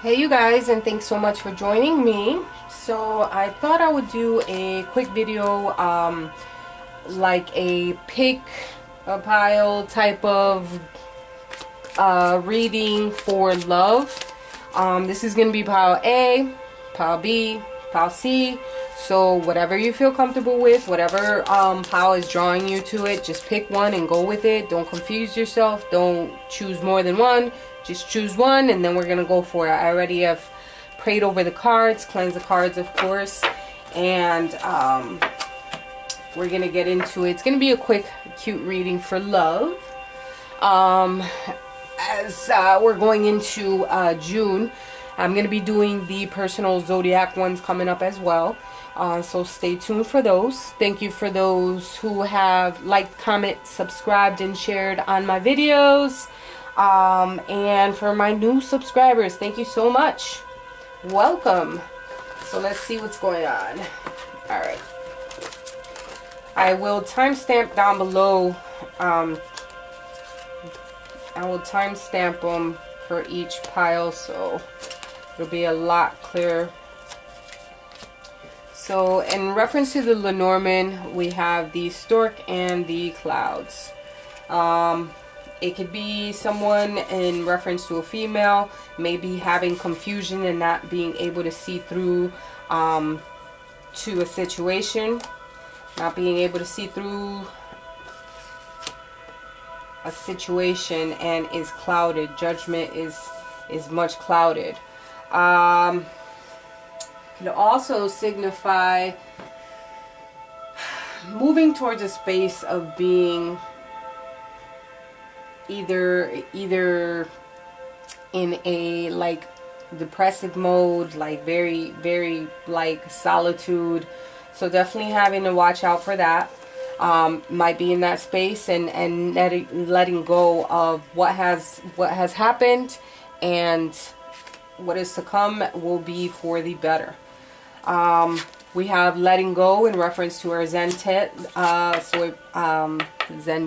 Hey you guys, and thanks so much for joining me. So I thought I would do a quick video, like a pick a pile type of reading for love. This is going to be pile A, pile B, pile C. So whatever you feel comfortable with, whatever pile is drawing you to it, just pick one and go with it. Don't confuse yourself. Don't choose more than one. Just choose one, and then we're gonna go for it. I already have prayed over the cards, cleansed the cards, of course, and we're gonna get into it. It's gonna be a quick, cute reading for love. As we're going into June, I'm gonna be doing the personal zodiac ones coming up as well. So stay tuned for those. Thank you for those who have liked, commented, subscribed, and shared on my videos. And for my new subscribers, thank you so much. Welcome. So let's see what's going on. Alright. I will timestamp down below. I will timestamp them for each pile, so it'll be a lot clearer. So in reference to the Lenormand, we have the stork and the clouds. It could be someone in reference to a female, maybe having confusion and not being able to see through to a situation, not being able to see through a situation and is clouded. Judgment is much clouded. Could also signify moving towards a space of being either in a like depressive mode, like very like solitude. So definitely having to watch out for that. Might be in that space and letting go of what has happened, and what is to come will be for the better. We have letting go in reference to our Zen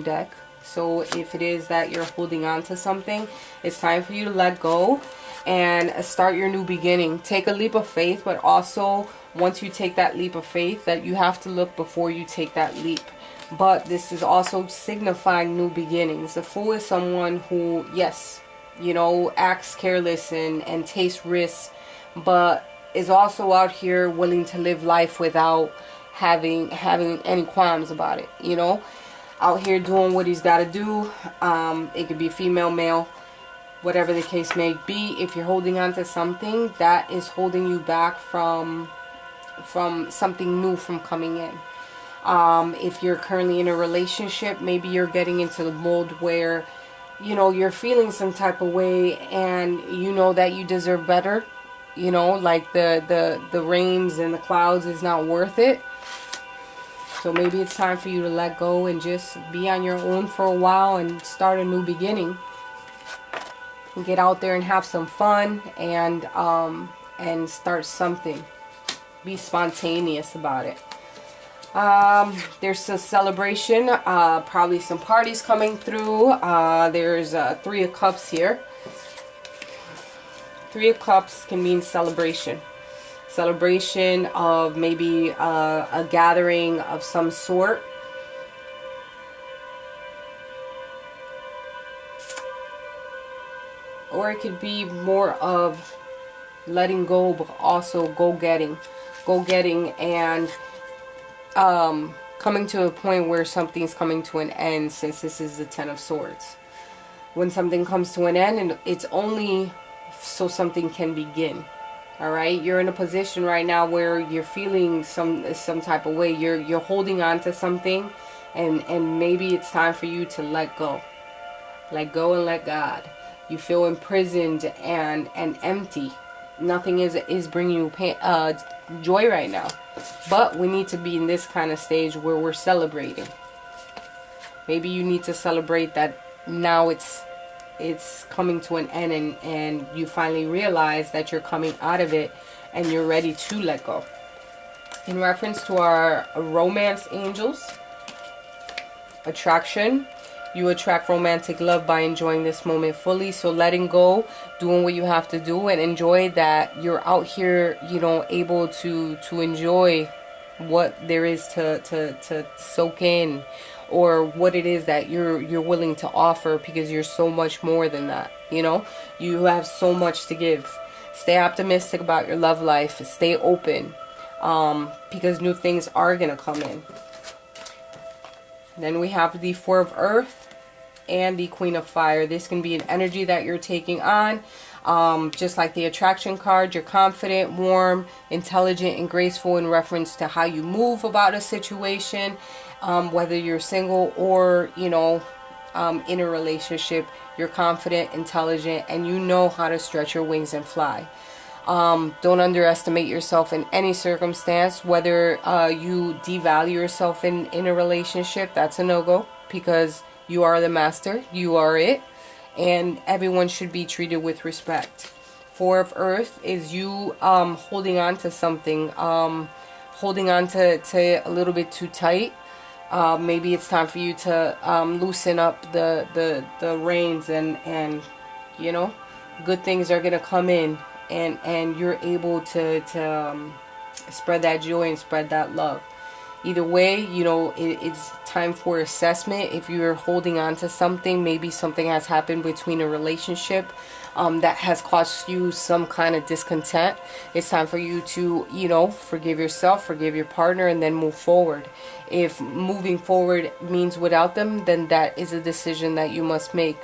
deck. So if it is that you're holding on to something, it's time for you to let go and start your new beginning. Take a leap of faith, but also once you take that leap of faith, that you have to look before you take that leap. But this is also signifying new beginnings. The Fool is someone who, yes, you know, acts careless and takes risks, but is also out here willing to live life without having any qualms about it, you know. Out here doing what he's got to do. It could be female, male, whatever the case may be. If you're holding on to something, that is holding you back from something new from coming in. If you're currently in a relationship, maybe you're getting into the mold where, you know, you're feeling some type of way and you know that you deserve better. You know, like the rains and the clouds is not worth it. So maybe it's time for you to let go and just be on your own for a while and start a new beginning. Get out there and have some fun and start something. Be spontaneous about it. There's a celebration, probably some parties coming through. There's Three of Cups here. Three of Cups can mean celebration. Celebration of maybe a gathering of some sort. Or it could be more of letting go, but also go-getting. Go-getting and coming to a point where something's coming to an end, since this is the Ten of Swords. When something comes to an end, and it's only so something can begin. Alright, you're in a position right now where you're feeling some type of way. You're holding on to something, and maybe it's time for you to let go. Let go and let God. You feel imprisoned and empty. Nothing is bringing you pain, joy right now. But we need to be in this kind of stage where we're celebrating. Maybe you need to celebrate that now it's coming to an end, and you finally realize that you're coming out of it and you're ready to let go. In reference to our romance angels, attraction, You attract romantic love by enjoying this moment fully. So letting go, doing what you have to do, and enjoy that you're out here, you know, able to enjoy what there is to soak in, or what it is that you're willing to offer, because you're so much more than that. You know, you have so much to give. Stay optimistic about your love life. Stay open, because new things are gonna come in. Then we have the Four of Earth and the Queen of Fire. This can be an energy that you're taking on. Just like the attraction card, you're confident, warm, intelligent, and graceful in reference to how you move about a situation. Whether you're single or, you know, in a relationship, you're confident, intelligent, and you know how to stretch your wings and fly. Don't underestimate yourself in any circumstance. Whether you devalue yourself in a relationship, that's a no-go, because you are the master, you are it, and everyone should be treated with respect. Four of Earth is you holding on to something, holding on to a little bit too tight. Maybe it's time for you to loosen up the reins, and you know, good things are gonna come in. And you're able to spread that joy and spread that love. Either way, you know, it's time for assessment. If you're holding on to something, maybe something has happened between a relationship that has caused you some kind of discontent. It's time for you to, you know, forgive yourself, forgive your partner, and then move forward. If moving forward means without them, then that is a decision that you must make.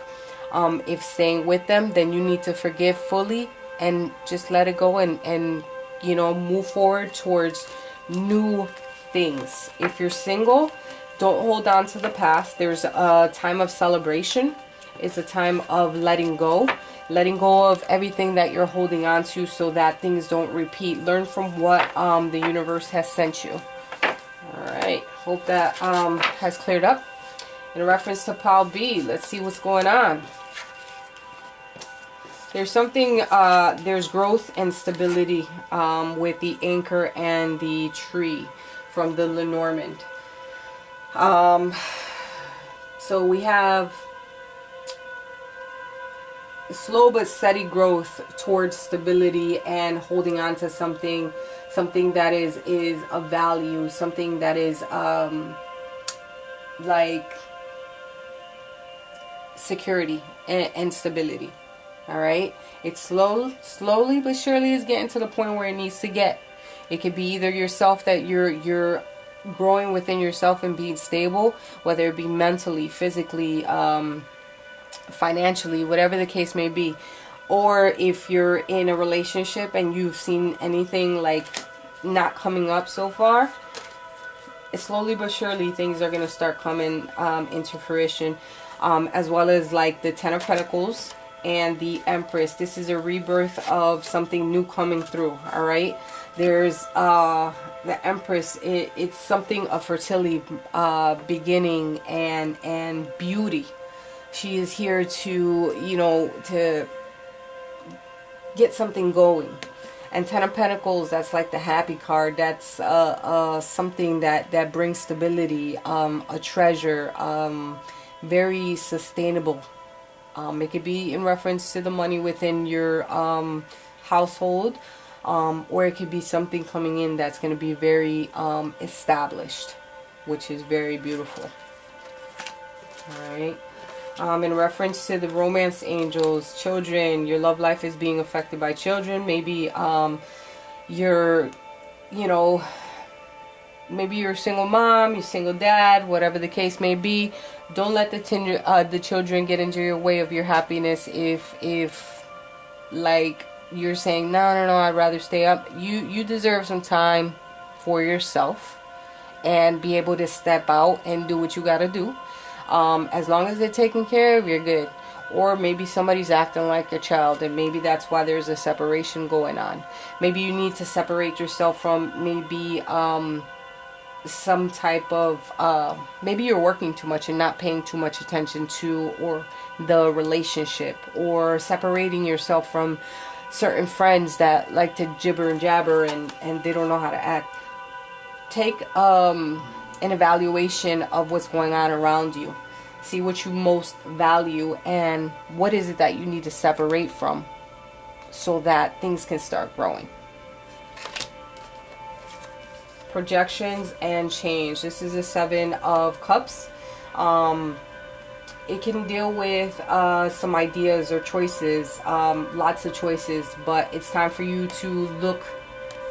If staying with them, then you need to forgive fully and just let it go, and you know, move forward towards new things. If you're single, don't hold on to the past. There's a time of celebration. It's a time of letting go of everything that you're holding on to, so that things don't repeat. Learn from what the universe has sent you. All right, hope that has cleared up. In reference to Pile B, let's see what's going on. There's something, there's growth and stability with the anchor and the tree from the Lenormand. So we have slow but steady growth towards stability and holding on to something that is of value, something that is like security and stability. All right, it's slowly but surely is getting to the point where it needs to get. It could be either yourself, that you're growing within yourself and being stable, whether it be mentally, physically, financially, whatever the case may be. Or if you're in a relationship and you've seen anything like not coming up so far, slowly but surely things are going to start coming into fruition, as well as like the Ten of Pentacles and the Empress. This is a rebirth of something new coming through. All right, there's the Empress. It's something of fertility, beginning, and beauty. She is here to, you know, to get something going. And Ten of Pentacles, that's like the happy card. That's something that brings stability, a treasure, very sustainable. It could be in reference to the money within your household, or it could be something coming in that's going to be very established, which is very beautiful. Alright. In reference to the romance angels, children, your love life is being affected by children. Maybe you're, you know, maybe you're a single mom, you're a single dad, whatever the case may be. Don't let the children get into your way of your happiness. If like you're saying, no, I'd rather stay up. You deserve some time for yourself and be able to step out and do what you got to do. As long as they're taken care of, you're good. Or maybe somebody's acting like a child, and maybe that's why there's a separation going on. Maybe you need to separate yourself from maybe some type of maybe you're working too much and not paying too much attention to or the relationship, or separating yourself from certain friends that like to jibber and jabber and they don't know how to act. Take an evaluation of what's going on around you. See what you most value and what is it that you need to separate from so that things can start growing. Projections and change. This is a 7 of Cups. It can deal with some ideas or choices, lots of choices, but it's time for you to look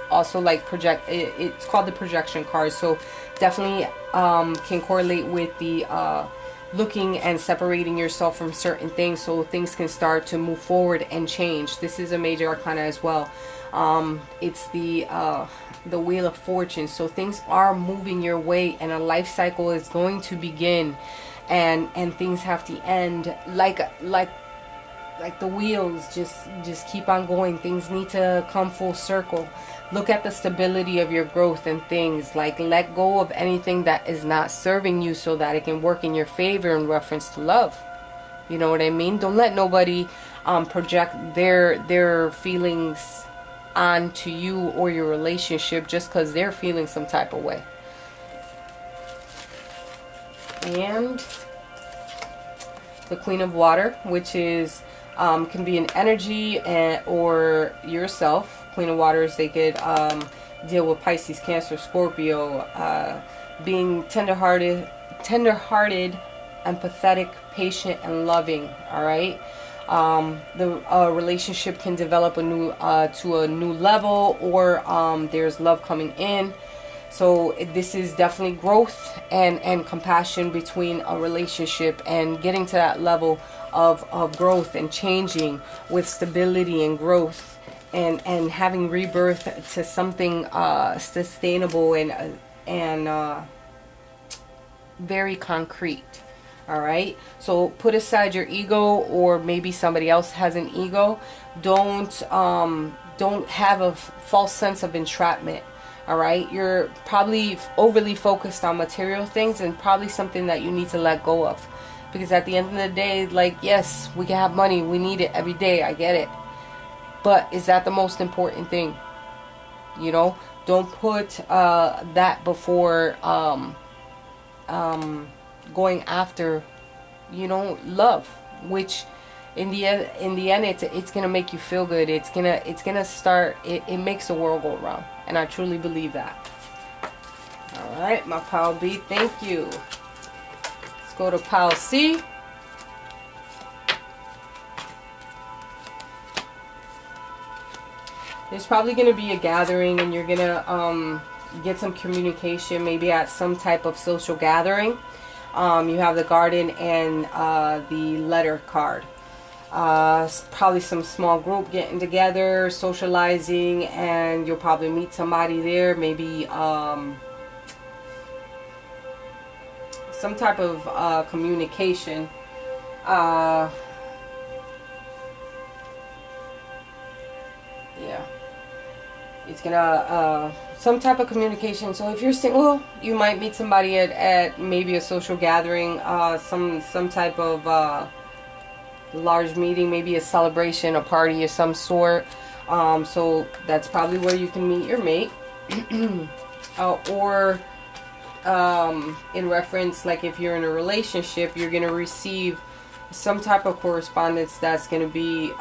also like project. It's called the projection card, so definitely can correlate with the looking and separating yourself from certain things so things can start to move forward and change. This is a major arcana as well. It's the Wheel of Fortune, so things are moving your way and a life cycle is going to begin, and things have to end like the wheels just keep on going. Things need to come full circle. Look at the stability of your growth and things. Like, let go of anything that is not serving you so that it can work in your favor in reference to love. You know what I mean? Don't let nobody project their feelings onto you or your relationship just because they're feeling some type of way. And the Queen of Water, which is can be an energy or yourself. Queen of Waters, they could deal with Pisces, Cancer, Scorpio, being tender-hearted, empathetic, patient, and loving. All right. The relationship can develop to a new level, or there's love coming in. So this is definitely growth and compassion between a relationship, and getting to that level of growth and changing with stability and growth, and having rebirth to something sustainable and very concrete. All right, so put aside your ego, or maybe somebody else has an ego. Don't have a false sense of entrapment. All right, you're probably overly focused on material things, and probably something that you need to let go of, because at the end of the day, like, yes, we can have money, we need it every day, I get it, but is that the most important thing? You know, don't put that before going after, you know, love, which in the end it's gonna make you feel good. It's gonna start, it makes the world go around, and I truly believe that. All right, my pile B, thank you. Let's go to pile C. There's probably gonna be a gathering, and you're gonna get some communication, maybe at some type of social gathering. You have the Garden and the Letter card. Probably some small group getting together, socializing, and you'll probably meet somebody there. Maybe some type of communication. Yeah, it's gonna some type of communication. So if you're single, you might meet somebody at maybe a social gathering, some type of large meeting, maybe a celebration, a party of some sort. So that's probably where you can meet your mate. Or in reference, like if you're in a relationship, you're gonna receive some type of correspondence that's gonna be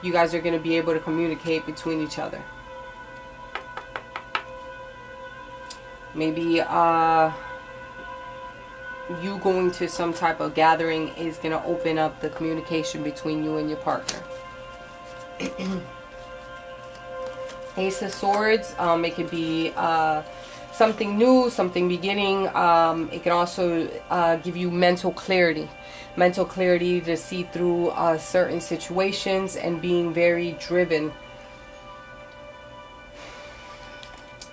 you guys are gonna be able to communicate between each other. Maybe you going to some type of gathering is going to open up the communication between you and your partner. Ace of Swords, it could be something new, something beginning. It can also give you mental clarity to see through certain situations, and being very driven.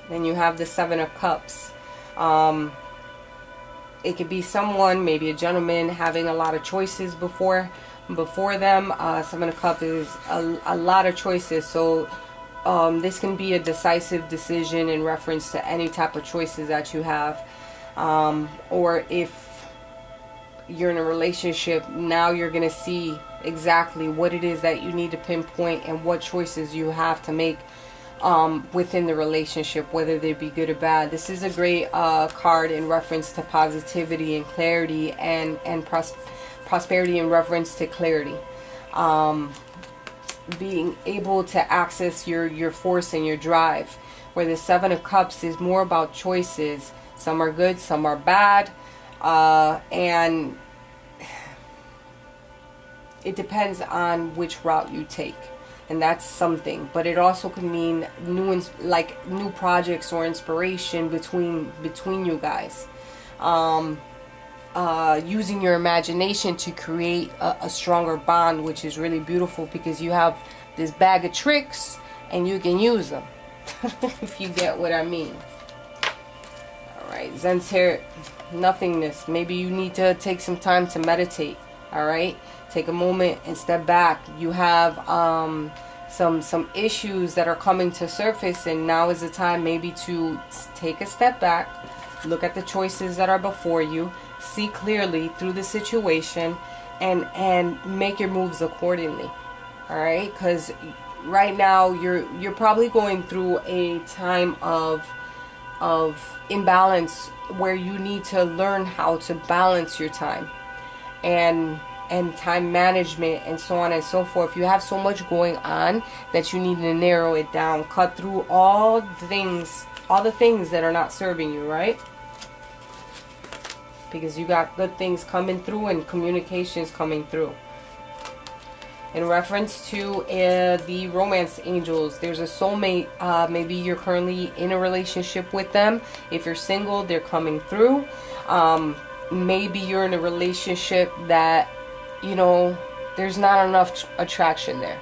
Then you have the Seven of Cups. It could be someone, maybe a gentleman, having a lot of choices before them. Seven of Cups is a lot of choices. So this can be a decisive decision in reference to any type of choices that you have. Or if you're in a relationship, now you're going to see exactly what it is that you need to pinpoint and what choices you have to make within the relationship, whether they be good or bad. This is a great card in reference to positivity and clarity, and prosperity in reference to clarity. Being able to access your force and your drive, where the Seven of Cups is more about choices. Some are good, some are bad, and it depends on which route you take, and that's something. But it also can mean new projects or inspiration between you guys. Using your imagination to create a stronger bond, which is really beautiful, because you have this bag of tricks and you can use them. If you get what I mean. Alright, Zen's here, nothingness. Maybe you need to take some time to meditate. Alright, take a moment and step back. You have some issues that are coming to surface, and now is the time maybe to take a step back, look at the choices that are before you, see clearly through the situation, and make your moves accordingly. Alright, because right now you're probably going through a time of imbalance, where you need to learn how to balance your time and time management and so on and so forth. You have so much going on that you need to narrow it down, cut through all the things that are not serving you, right? Because you got good things coming through and communications coming through. In reference to the romance angels, there's a soulmate. Maybe you're currently in a relationship with them. If you're single, they're coming through. Maybe you're in a relationship that, you know, there's not enough attraction there,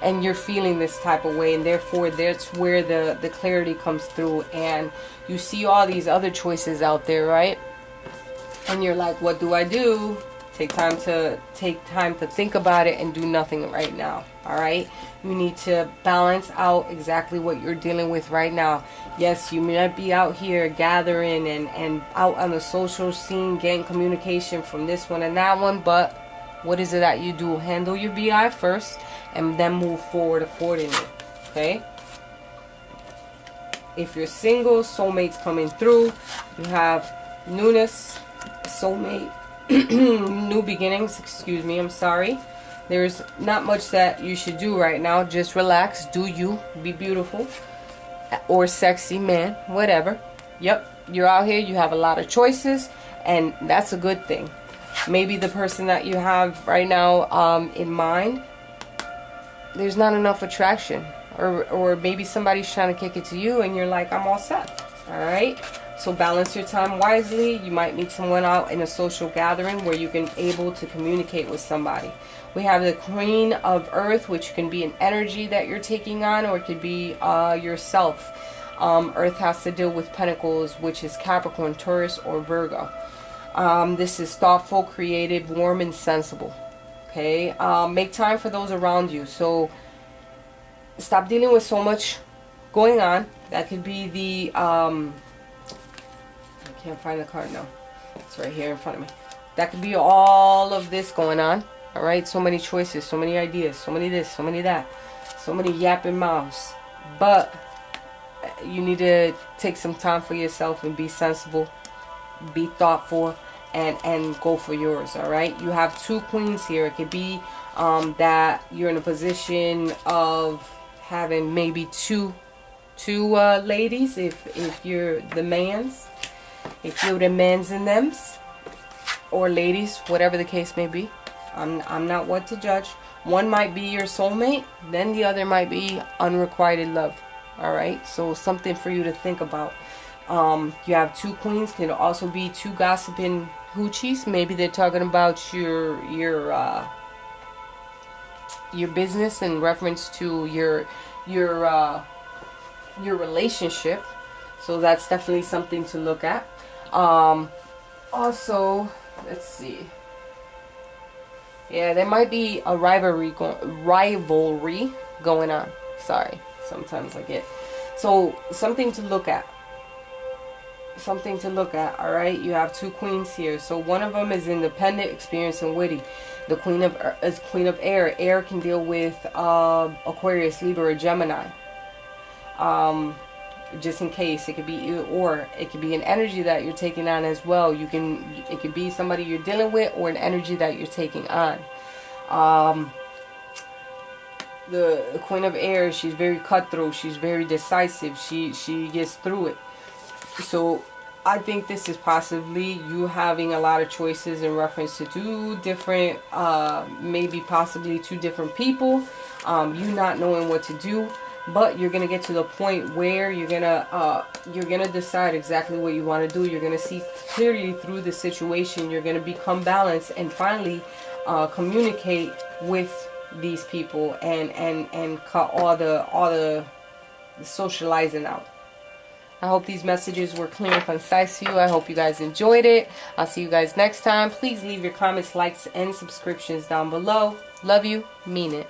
and you're feeling this type of way, and therefore that's where the clarity comes through, and you see all these other choices out there, right? And you're like, what do I do? Take time to think about it and do nothing right now. Alright? You need to balance out exactly what you're dealing with right now. Yes, you might be out here gathering and out on the social scene, getting communication from this one and that one, but what is it that you do? Handle your BI first and then move forward accordingly. Okay? If you're single, soulmates coming through. You have newness, soulmate, new beginnings, excuse me, I'm sorry. There's not much that you should do right now. Just relax, do you, be beautiful, or sexy, man, whatever. Yep, you're out here, you have a lot of choices, and that's a good thing. Maybe the person that you have right now in mind, there's not enough attraction, or maybe somebody's trying to kick it to you and you're like, I'm all set. Alright, so balance your time wisely. You might meet someone out in a social gathering where you can able to communicate with somebody. We have the Queen of Earth, which can be an energy that you're taking on, or it could be yourself. Earth has to deal with Pentacles, which is Capricorn, Taurus, or Virgo. This is thoughtful, creative, warm, and sensible. Okay, make time for those around you. So stop dealing with so much going on. That could be the I can't find the card now. It's right here in front of me. That could be all of this going on. All right, so many choices, so many ideas, so many this, so many that, so many yapping mouths. But you need to take some time for yourself and be sensible, be thoughtful, and go for yours. All right, you have two queens here. It could be that you're in a position of having maybe two ladies, if you're the mans, if you're the mans and thems, or ladies, whatever the case may be. I'm not one to judge. One might be your soulmate, then the other might be unrequited love. Alright, so something for you to think about. You have two queens, can also be two gossiping hoochies. Maybe they're talking about your business in reference to your relationship. So that's definitely something to look at. Also, let's see. Yeah, there might be a rivalry going on. Sorry, sometimes I get. So something to look at. Something to look at. All right, you have two queens here. So one of them is independent, experienced, and witty. The queen of Air. Air can deal with Aquarius, Libra, or Gemini. just in case. It could be, or it could be an energy that you're taking on as well. It could be somebody you're dealing with, or an energy that you're taking on. The Queen of Air, she's very cutthroat, she's very decisive, she gets through it. So I think this is possibly you having a lot of choices in reference to two different, maybe possibly two different people, you not knowing what to do. But you're gonna get to the point where you're gonna decide exactly what you want to do. You're gonna see clearly through the situation. You're gonna become balanced and finally communicate with these people and cut all the socializing out. I hope these messages were clear and concise to you. I hope you guys enjoyed it. I'll see you guys next time. Please leave your comments, likes, and subscriptions down below. Love you. Mean it.